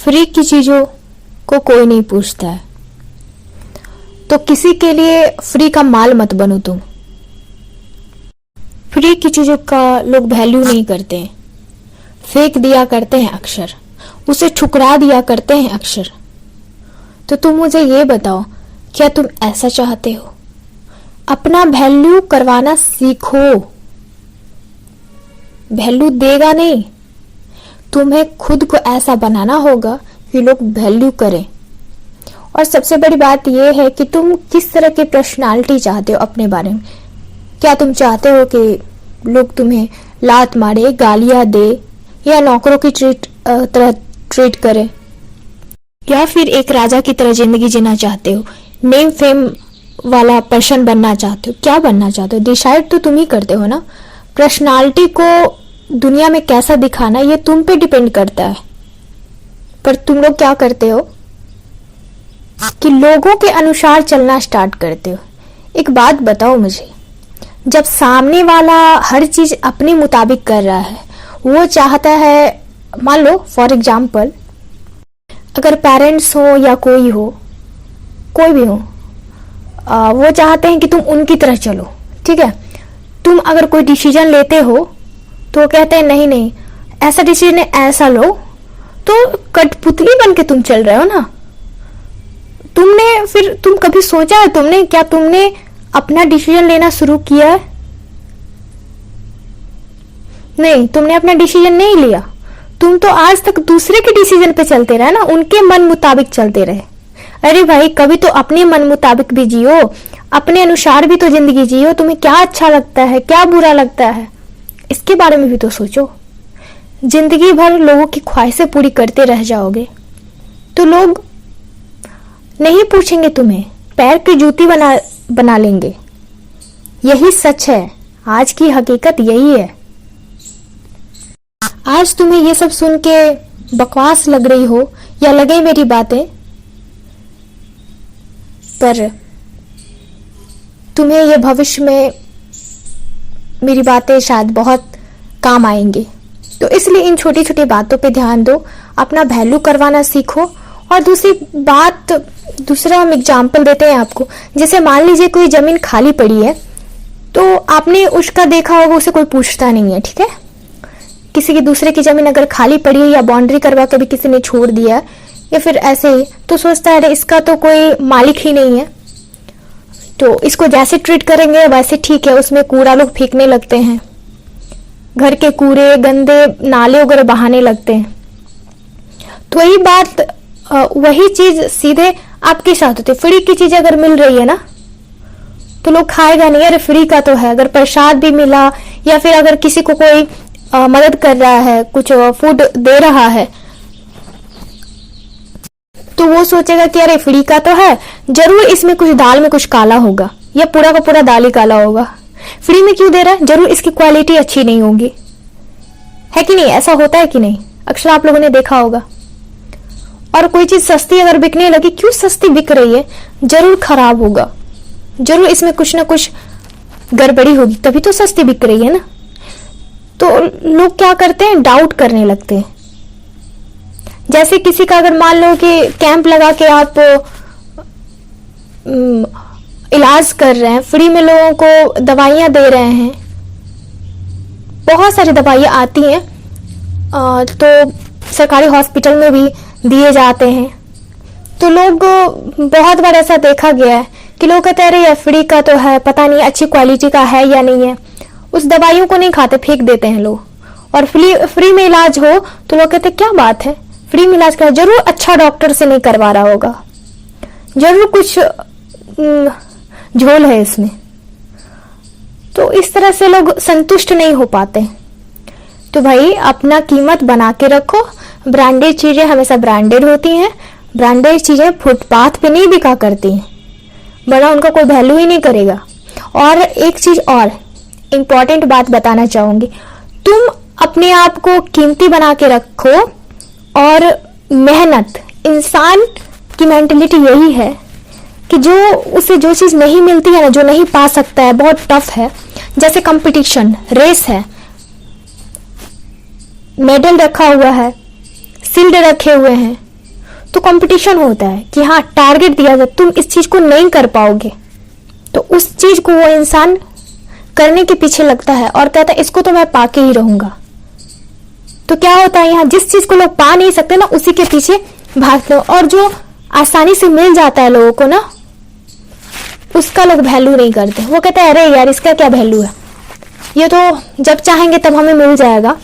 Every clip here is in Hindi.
फ्री की चीजों को कोई नहीं पूछता है, तो किसी के लिए फ्री का माल मत बनो तुम। फ्री की चीजों का लोग वैल्यू नहीं करते हैं, फेंक दिया करते हैं अक्सर, उसे ठुकरा दिया करते हैं अक्सर। तो तुम मुझे ये बताओ, क्या तुम ऐसा चाहते हो? अपना वैल्यू करवाना सीखो। वैल्यू देगा नहीं, तुम्हें खुद को ऐसा बनाना होगा कि लोग वैल्यू करें। और सबसे बड़ी बात यह है कि तुम किस तरह की पर्सनालिटी चाहते हो अपने बारे में। क्या तुम चाहते हो कि लोग तुम्हें लात मारे, गालियां दे, या नौकरों की तरह ट्रीट करे, या फिर एक राजा की तरह जिंदगी जीना चाहते हो, नेम फेम वाला पर्सन बनना चाहते हो? क्या बनना चाहते हो डिसाइड तो तुम ही करते हो ना। पर्सनालिटी को दुनिया में कैसा दिखाना ये तुम पे डिपेंड करता है। पर तुम लोग क्या करते हो कि लोगों के अनुसार चलना स्टार्ट करते हो। एक बात बताओ मुझे, जब सामने वाला हर चीज अपने मुताबिक कर रहा है, वो चाहता है, मान लो फॉर एग्जाम्पल अगर पेरेंट्स हो या कोई हो, कोई भी हो, वो चाहते हैं कि तुम उनकी तरह चलो, ठीक है। तुम अगर कोई डिसीजन लेते हो तो वो कहते हैं नहीं नहीं ऐसा डिसीजन है, ऐसा लो, तो कठपुतली बन के तुम चल रहे हो ना। तुम कभी सोचा है तुमने, क्या तुमने अपना डिसीजन लेना शुरू किया है? नहीं, तुमने अपना डिसीजन नहीं लिया। तुम तो आज तक दूसरे के डिसीजन पे चलते रहे ना, उनके मन मुताबिक चलते रहे। अरे भाई, कभी तो अपने मन मुताबिक भी जियो, अपने अनुसार भी तो जिंदगी जियो। तुम्हें क्या अच्छा लगता है, क्या बुरा लगता है, इसके बारे में भी तो सोचो। जिंदगी भर लोगों की ख्वाहिशें पूरी करते रह जाओगे तो लोग नहीं पूछेंगे तुम्हें, पैर की जूती बना लेंगे। यही सच है, आज की हकीकत यही है। आज तुम्हें ये सब सुन के बकवास लग रही हो या लगे मेरी बातें, पर तुम्हें ये भविष्य में मेरी बातें शायद बहुत काम आएंगी। तो इसलिए इन छोटी छोटी बातों पे ध्यान दो, अपना वैल्यू करवाना सीखो। और दूसरा हम एग्जाम्पल देते हैं आपको। जैसे मान लीजिए कोई जमीन खाली पड़ी है, तो आपने उसका देखा होगा, उसे कोई पूछता नहीं है, ठीक है। किसी की दूसरे की जमीन अगर खाली पड़ी है या बाउंड्री करवा के भी किसी ने छोड़ दिया या फिर ऐसे ही, तो सोचता है इसका तो कोई मालिक ही नहीं है, तो इसको जैसे ट्रीट करेंगे वैसे ठीक है। उसमें कूड़ा लोग फेंकने लगते हैं, घर के कूड़े गंदे नाले वगैरह बहाने लगते हैं। तो वही चीज सीधे आपके साथ होती है। फ्री की चीज अगर मिल रही है ना, तो लोग खाएगा नहीं, अरे फ्री का तो है। अगर प्रसाद भी मिला या फिर अगर किसी को कोई मदद कर रहा है, कुछ फूड दे रहा है, तो वो सोचेगा कि अरे फ्री का तो है, जरूर इसमें कुछ दाल में कुछ काला होगा या पूरा का पूरा दाल ही काला होगा। फ्री में क्यों दे रहा है, जरूर इसकी क्वालिटी अच्छी नहीं होगी, है कि नहीं? ऐसा होता है कि नहीं? अक्सर आप लोगों ने देखा होगा। और कोई चीज सस्ती अगर बिकने लगी, क्यों सस्ती बिक रही है, जरूर खराब होगा, जरूर इसमें कुछ ना कुछ गड़बड़ी होगी, तभी तो सस्ती बिक रही है ना। तो लोग क्या करते हैं, डाउट करने लगते हैं। जैसे किसी का अगर मान लो कि कैंप लगा के आप इलाज कर रहे हैं, फ्री में लोगों को दवाइयां दे रहे हैं, बहुत सारी दवाइयां आती हैं, तो सरकारी हॉस्पिटल में भी दिए जाते हैं। तो लोग, बहुत बार ऐसा देखा गया है कि लोग कहते हैं अरे यार फ्री का तो है, पता नहीं अच्छी क्वालिटी का है या नहीं है, उस दवाइयों को नहीं खाते, फेंक देते हैं लोग। और फ्री में इलाज हो तो लोग कहते क्या बात है, फ्री में इलाज करा, जरूर अच्छा डॉक्टर से नहीं करवा रहा होगा, जरूर कुछ झोल है इसमें। तो इस तरह से लोग संतुष्ट नहीं हो पाते। तो भाई अपना कीमत बना के रखो। ब्रांडेड चीजें हमेशा ब्रांडेड होती हैं, ब्रांडेड चीजें फुटपाथ पे नहीं बिका करती हैं, वरना उनका कोई वैल्यू ही नहीं करेगा। और एक चीज और इम्पोर्टेंट बात बताना चाहूंगी, तुम अपने आप को कीमती बना के रखो। और मेहनत, इंसान की मेंटेलिटी यही है कि उसे जो चीज नहीं मिलती है ना, जो नहीं पा सकता है, बहुत टफ है। जैसे कंपटीशन, रेस है, मेडल रखा हुआ है, शील्ड रखे हुए हैं, तो कंपटीशन होता है कि हाँ टारगेट दिया जाए, तुम इस चीज को नहीं कर पाओगे, तो उस चीज को वो इंसान करने के पीछे लगता है और कहता है इसको तो मैं पाके ही रहूंगा। तो क्या होता है यहाँ, जिस चीज को लोग पा नहीं सकते ना उसी के पीछे भागते हो, और जो आसानी से मिल जाता है लोगों को ना उसका लोग वैल्यू नहीं करते। वो कहते हैं अरे यार इसका क्या वैल्यू है, ये तो जब चाहेंगे तब हमें मिल जाएगा।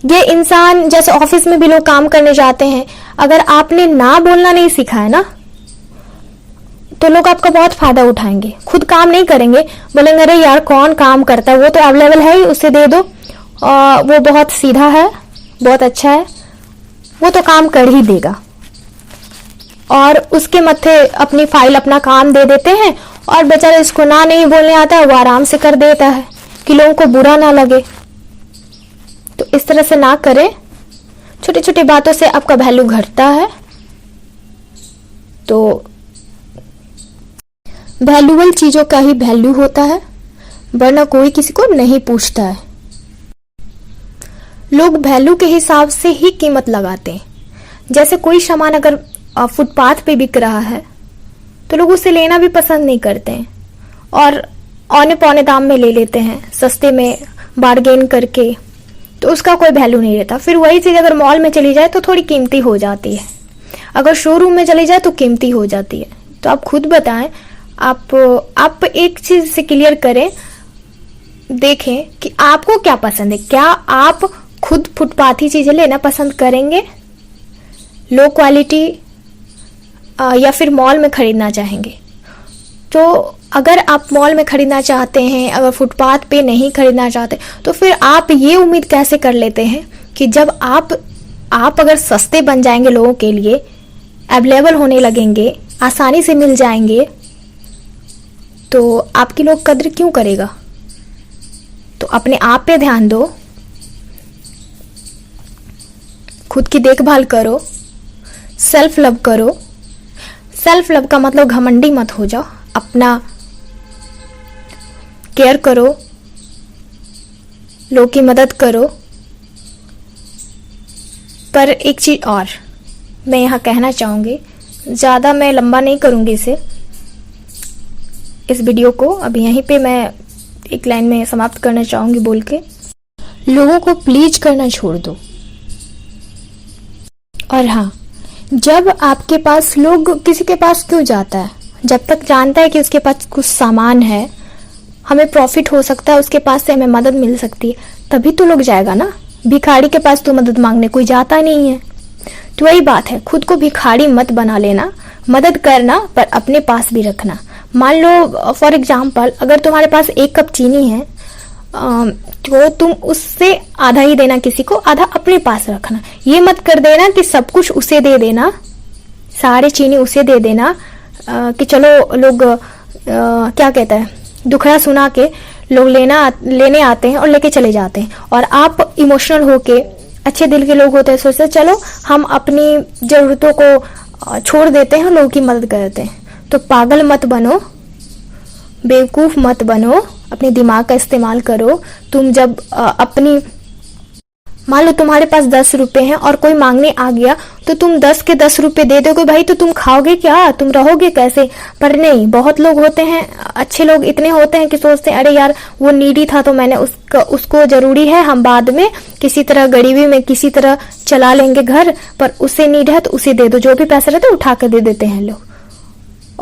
ये इंसान, जैसे ऑफिस में भी लोग काम करने जाते हैं, अगर आपने ना बोलना नहीं सीखा है ना तो लोग आपका बहुत फायदा उठाएंगे, खुद काम नहीं करेंगे, बोलेंगे अरे यार कौन काम करता है, वो तो अवेलेबल है ही, उसे दे दो, वो बहुत सीधा है, बहुत अच्छा है, वो तो काम कर ही देगा। और उसके मत्थे अपनी फाइल अपना काम दे देते हैं, और बेचारा इसको ना नहीं बोलने आता है वो आराम से कर देता है कि लोगों को बुरा ना लगे। तो इस तरह से ना करें, छोटी छोटी बातों से आपका वैल्यू घटता है। तो वैल्यूबल चीजों का ही वैल्यू होता है, वरना कोई किसी को नहीं पूछता है। लोग वैल्यू के हिसाब से ही कीमत लगाते हैं। जैसे कोई सामान अगर फुटपाथ पे बिक रहा है तो लोग उसे लेना भी पसंद नहीं करते हैं और औने पौने दाम में ले लेते हैं, सस्ते में बार्गेन करके, तो उसका कोई वैल्यू नहीं रहता। फिर वही चीज अगर मॉल में चली जाए तो थोड़ी कीमती हो जाती है, अगर शोरूम में चली जाए तो कीमती हो जाती है। तो आप खुद बताएं, आप एक चीज से क्लियर करें, देखें कि आपको क्या पसंद है। क्या आप खुद फुटपाथी चीजें लेना पसंद करेंगे, लो क्वालिटी, या फिर मॉल में खरीदना चाहेंगे? तो अगर आप मॉल में खरीदना चाहते हैं, अगर फुटपाथ पे नहीं खरीदना चाहते, तो फिर आप ये उम्मीद कैसे कर लेते हैं कि जब आप अगर सस्ते बन जाएंगे, लोगों के लिए अवेलेबल होने लगेंगे, आसानी से मिल जाएंगे, तो आपकी लोग कद्र क्यों करेगा? तो अपने आप पे ध्यान दो, खुद की देखभाल करो, सेल्फ लव करो। सेल्फ लव का मतलब घमंडी मत हो जाओ, अपना केयर करो, लोगों की मदद करो। पर एक चीज और मैं यहाँ कहना चाहूंगी, ज्यादा मैं लंबा नहीं करूंगी इस वीडियो को, अभी यहीं पे मैं एक लाइन में समाप्त करना चाहूंगी बोल के, लोगों को प्लीज करना छोड़ दो। और हाँ, जब आपके पास, लोग किसी के पास क्यों जाता है? जब तक जानता है कि उसके पास कुछ सामान है, हमें प्रॉफिट हो सकता है, उसके पास से हमें मदद मिल सकती है, तभी तो लोग जाएगा ना। भिखारी के पास तो मदद मांगने कोई जाता नहीं है। तो वही बात है, खुद को भिखारी मत बना लेना, मदद करना पर अपने पास भी रखना। मान लो फॉर एग्जाम्पल, अगर तुम्हारे पास 1 कप चीनी है, तो तुम उससे आधा ही देना किसी को, आधा अपने पास रखना। ये मत कर देना कि सब कुछ उसे दे देना, सारे चीनी उसे दे देना, कि चलो लोग क्या कहता है, दुखड़ा सुना के लोग लेने आते हैं और लेके चले जाते हैं, और आप इमोशनल होके, अच्छे दिल के लोग होते हैं, सोचते चलो हम अपनी जरूरतों को छोड़ देते हैं, लोगों की मदद करते हैं। तो पागल मत बनो, बेवकूफ मत बनो, अपने दिमाग का इस्तेमाल करो। तुम जब अपनी, मान लो तुम्हारे पास 10 रुपए हैं और कोई मांगने आ गया, तो तुम 10 के 10 रुपए दे दोगे भाई, तो तुम खाओगे क्या, तुम रहोगे कैसे? पर नहीं, बहुत लोग होते हैं, अच्छे लोग इतने होते हैं कि सोचते हैं अरे यार वो नीडी था तो मैंने उसको जरूरी है, हम बाद में किसी तरह गरीबी में किसी तरह चला लेंगे घर, पर उसे नीड है तो उसे दे दो, जो भी पैसा रहता है उठा कर दे देते हैं लोग।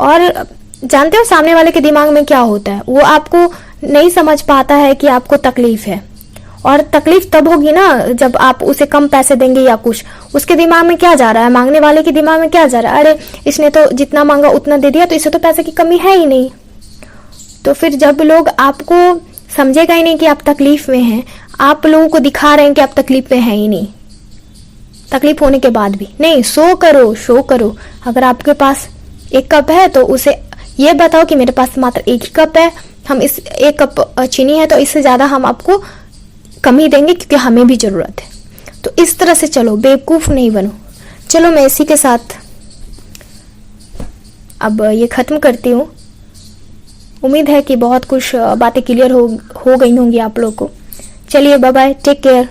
और जानते हो सामने वाले के दिमाग में क्या होता है? वो आपको नहीं समझ पाता है कि आपको तकलीफ है, और तकलीफ तब होगी ना जब आप उसे कम पैसे देंगे या कुछ। उसके दिमाग में क्या जा रहा है, मांगने वाले के दिमाग में क्या जा रहा है, अरे इसने तो जितना मांगा उतना दे दिया, तो इसे तो पैसे की कमी है ही नहीं। तो फिर जब लोग आपको समझेगा ही नहीं कि आप तकलीफ में हैं, आप लोगों को दिखा रहे हैं कि आप तकलीफ में हैं ही नहीं, तकलीफ होने के बाद भी नहीं, शो करो। अगर आपके पास 1 कप है तो उसे ये बताओ कि मेरे पास मात्र 1 ही कप है, हम इस 1 कप चीनी है तो इससे ज्यादा हम आपको कम ही देंगे क्योंकि हमें भी जरूरत है। तो इस तरह से चलो, बेवकूफ नहीं बनो। चलो मैं इसी के साथ अब ये खत्म करती हूँ। उम्मीद है कि बहुत कुछ बातें क्लियर हो गई होंगी आप लोग को। चलिए बाय बाय, टेक केयर।